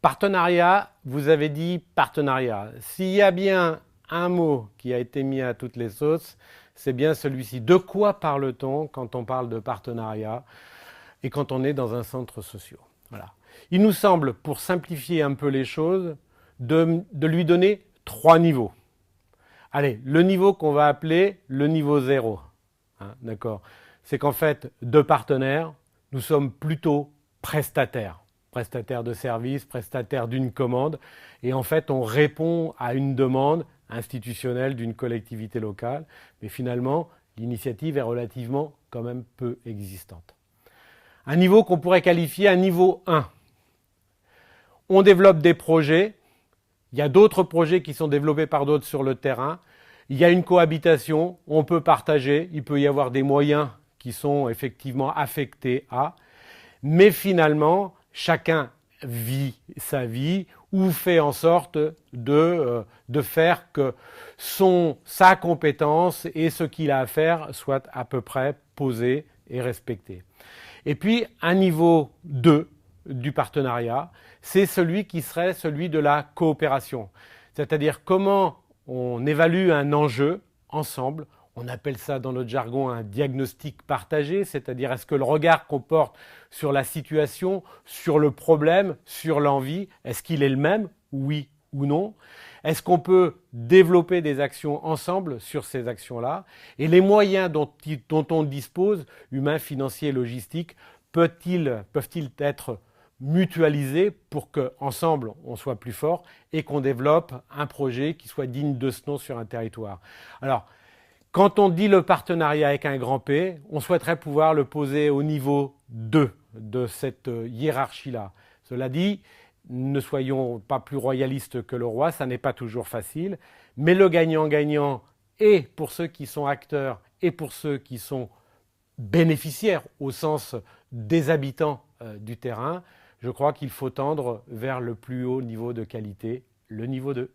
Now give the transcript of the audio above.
Partenariat, vous avez dit partenariat. S'il y a bien un mot qui a été mis à toutes les sauces, c'est bien celui-ci. De quoi parle-t-on quand on parle de partenariat et quand on est dans un centre social? Voilà. Il nous semble, pour simplifier un peu les choses, de lui donner 3 niveaux. Allez, le niveau qu'on va appeler le niveau 0. Hein, d'accord. C'est qu'en fait, deux partenaires, nous sommes plutôt prestataires. Prestataires de services, prestataires d'une commande. Et en fait, on répond à une demande institutionnelle d'une collectivité locale. Mais finalement, l'initiative est relativement quand même peu existante. Un niveau qu'on pourrait qualifier un niveau 1. On développe des projets. Il y a d'autres projets qui sont développés par d'autres sur le terrain. Il y a une cohabitation, on peut partager, il peut y avoir des moyens qui sont effectivement affectés à, mais chacun vit sa vie ou fait en sorte de faire que sa compétence et ce qu'il a à faire soient à peu près posés et respectés. Et puis, un niveau 2 du partenariat, c'est celui qui serait celui de la coopération. C'est-à-dire comment on évalue un enjeu ensemble. On appelle ça dans notre jargon un diagnostic partagé, c'est-à-dire est-ce que le regard qu'on porte sur la situation, sur le problème, sur l'envie, est-ce qu'il est le même, oui ou non? Est-ce qu'on peut développer des actions ensemble sur ces actions-là? Et les moyens dont on dispose, humains, financiers, logistiques, peuvent-ils être mutualisés pour qu'ensemble on soit plus fort et qu'on développe un projet qui soit digne de ce nom sur un territoire? Alors, quand on dit le partenariat avec un grand P, on souhaiterait pouvoir le poser au niveau 2 de cette hiérarchie-là. Cela dit, ne soyons pas plus royalistes que le roi, ça n'est pas toujours facile, mais le gagnant-gagnant, et pour ceux qui sont acteurs et pour ceux qui sont bénéficiaires au sens des habitants du terrain, je crois qu'il faut tendre vers le plus haut niveau de qualité, le niveau 2.